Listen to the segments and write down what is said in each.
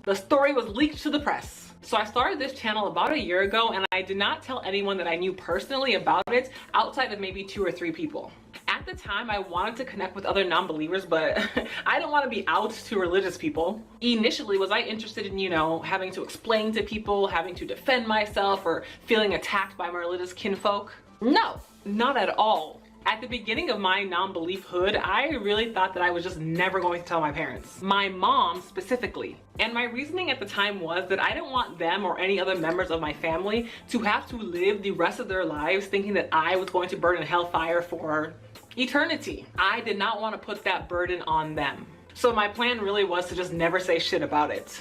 The story was leaked to the press. So I started this channel about a year ago, and I did not tell anyone that I knew personally about it outside of maybe 2 or 3 people. At the time, I wanted to connect with other non-believers, but I didn't want to be out to religious people. Initially, was I interested in, you know, having to explain to people, having to defend myself, or feeling attacked by my religious kinfolk? No, not at all. At the beginning of my non-beliefhood, I really thought that I was just never going to tell my parents. My mom specifically. And my reasoning at the time was that I didn't want them or any other members of my family to have to live the rest of their lives thinking that I was going to burn in hellfire for eternity. I did not want to put that burden on them. So my plan really was to just never say shit about it.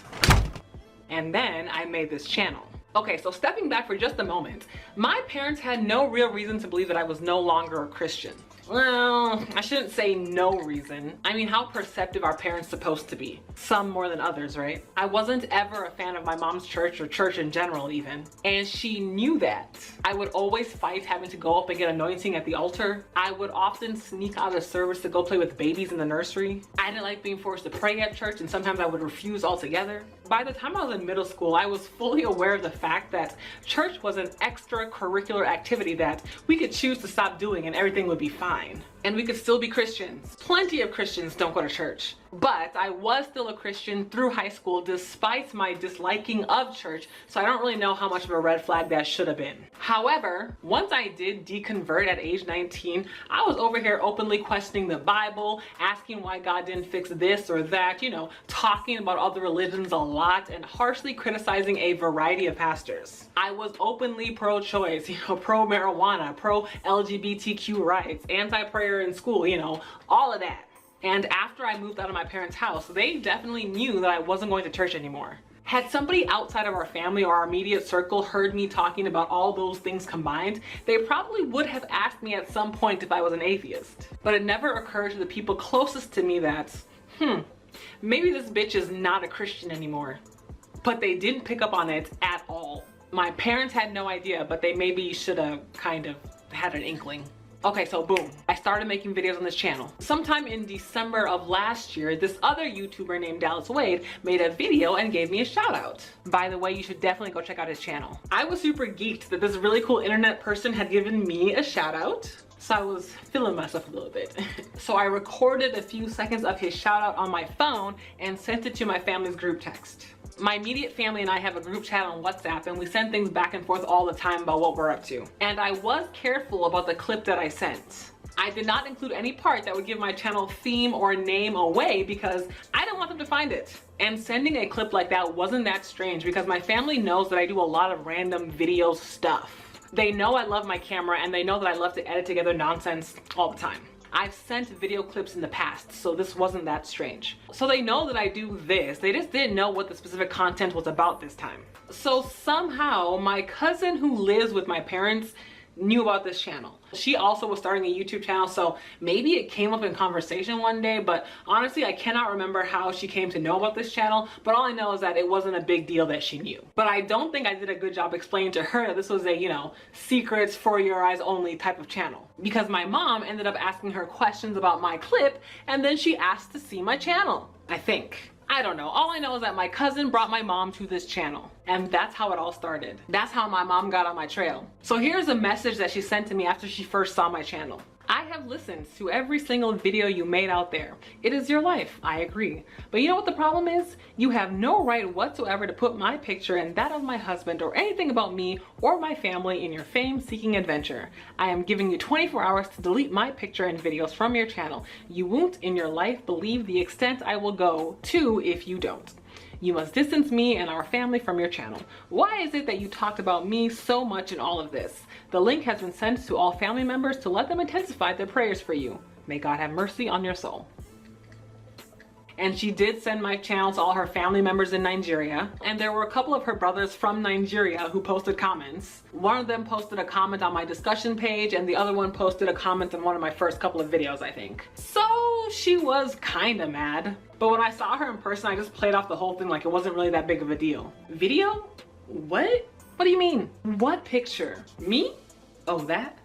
And then I made this channel. Okay, so stepping back for just a moment, my parents had no real reason to believe that I was no longer a Christian. Well, I shouldn't say no reason. I mean, how perceptive are parents supposed to be? Some more than others, right? I wasn't ever a fan of my mom's church or church in general even. And she knew that. I would always fight having to go up and get anointing at the altar. I would often sneak out of service to go play with babies in the nursery. I didn't like being forced to pray at church, and sometimes I would refuse altogether. By the time I was in middle school, I was fully aware of the fact that church was an extracurricular activity that we could choose to stop doing and everything would be fine. And we could still be Christians. Plenty of Christians don't go to church. But I was still a Christian through high school despite my disliking of church, so I don't really know how much of a red flag that should have been. However, once I did deconvert at age 19, I was over here openly questioning the Bible, asking why God didn't fix this or that, you know, talking about other religions a lot, and harshly criticizing a variety of pastors. I was openly pro-choice, you know, pro-marijuana, pro-LGBTQ rights, anti-prayer in school, you know, all of that. And after I moved out of my parents' house, they definitely knew that I wasn't going to church anymore. Had somebody outside of our family or our immediate circle heard me talking about all those things combined, they probably would have asked me at some point if I was an atheist. But it never occurred to the people closest to me that, maybe this bitch is not a Christian anymore. But they didn't pick up on it at all. My parents had no idea, but they maybe should have kind of had an inkling. Okay, so boom, I started making videos on this channel. Sometime in December of last year, this other YouTuber named Dallas Wade made a video and gave me a shout out. By the way, you should definitely go check out his channel. I was super geeked that this really cool internet person had given me a shout out. So I was feeling myself a little bit. So I recorded a few seconds of his shout out on my phone and sent it to my family's group text. My immediate family and I have a group chat on WhatsApp, and we send things back and forth all the time about what we're up to. And I was careful about the clip that I sent. I did not include any part that would give my channel theme or name away because I didn't want them to find it. And sending a clip like that wasn't that strange because my family knows that I do a lot of random video stuff. They know I love my camera, and they know that I love to edit together nonsense all the time. I've sent video clips in the past, so this wasn't that strange. So they know that I do this. They just didn't know what the specific content was about this time. So somehow my cousin who lives with my parents knew about this channel. She also was starting a YouTube channel, so maybe it came up in conversation one day, but honestly, I cannot remember how she came to know about this channel, but all I know is that it wasn't a big deal that she knew. But I don't think I did a good job explaining to her that this was a, you know, secrets for your eyes only type of channel. Because my mom ended up asking her questions about my clip, and then she asked to see my channel, I think. I don't know. All I know is that my cousin brought my mom to this channel, and that's how it all started. That's how my mom got on my trail. So here's a message that she sent to me after she first saw my channel. I have listened to every single video you made out there. It is your life, I agree. But you know what the problem is? You have no right whatsoever to put my picture and that of my husband or anything about me or my family in your fame-seeking adventure. I am giving you 24 hours to delete my picture and videos from your channel. You won't in your life believe the extent I will go to if you don't. You must distance me and our family from your channel. Why is it that you talked about me so much in all of this? The link has been sent to all family members to let them intensify their prayers for you. May God have mercy on your soul. And she did send my channel to all her family members in Nigeria. And there were a couple of her brothers from Nigeria who posted comments. One of them posted a comment on my discussion page, and the other one posted a comment on one of my first couple of videos, I think. So she was kinda mad. But when I saw her in person, I just played off the whole thing like it wasn't really that big of a deal. Video? What? What do you mean? What picture? Me? Oh, that?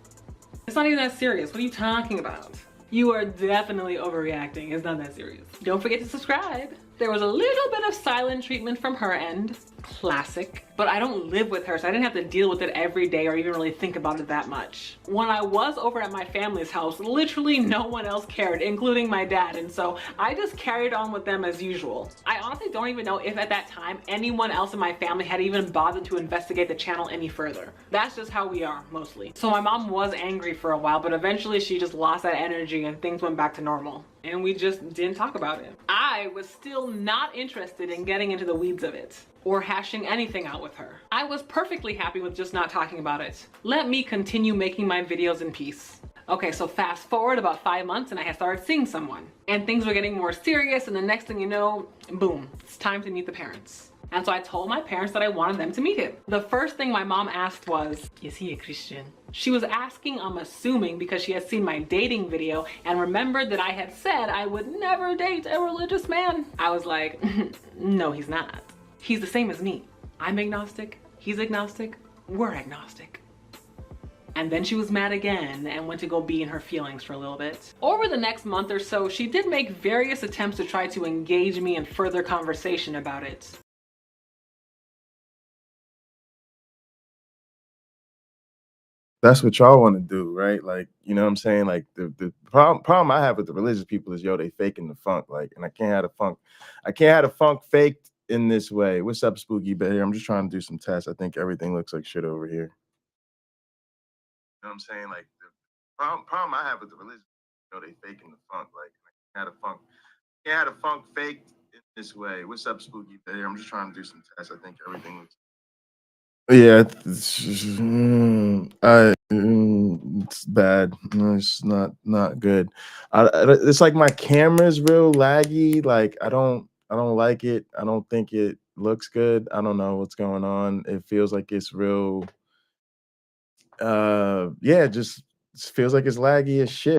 It's not even that serious. What are you talking about? You are definitely overreacting. It's not that serious. Don't forget to subscribe. There was a little bit of silent treatment from her end. Classic. But I don't live with her, so I didn't have to deal with it every day or even really think about it that much. When I was over at my family's house, literally no one else cared, including my dad, and so I just carried on with them as usual. I honestly don't even know if at that time anyone else in my family had even bothered to investigate the channel any further. That's just how we are, mostly. So my mom was angry for a while, but eventually she just lost that energy and things went back to normal. And we just didn't talk about it. I was still not interested in getting into the weeds of it or hashing anything out with her. I was perfectly happy with just not talking about it. Let me continue making my videos in peace. Okay, so fast forward about 5 months and I had started seeing someone. And things were getting more serious, and the next thing you know, boom, it's time to meet the parents. And so I told my parents that I wanted them to meet him. The first thing my mom asked was, is he a Christian? She was asking, I'm assuming, because she had seen my dating video and remembered that I had said I would never date a religious man. I was like, no, he's not. He's the same as me. I'm agnostic, he's agnostic, we're agnostic. And then she was mad again and went to go be in her feelings for a little bit. Over the next month or so, she did make various attempts to try to engage me in further conversation about it. That's what y'all want to do, right? Like, you know what I'm saying? Like the problem I have with the religious people is, yo, they faking the funk. Like, and I can't have the funk. I can't have the funk faked in this way. What's up, Spooky Bear? Here, I'm just trying to do some tests. I think everything looks like shit over here. You know what I'm saying? Like the problem I have with the religious people, you know, they faking the funk. Like, I can't have the funk. Can't have the funk faked in this way. What's up, Spooky Bear? Here, I'm just trying to do some tests. I think everything looks. Yeah, it's bad. No, it's not good. It's like my camera's real laggy. Like I don't like it. I don't think it looks good. I don't know what's going on. It feels like it's real. Yeah, just feels like it's laggy as shit.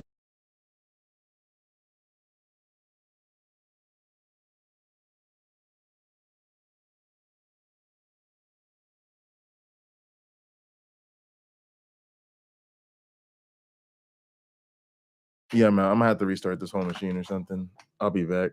Yeah, man, I'm gonna have to restart this whole machine or something. I'll be back.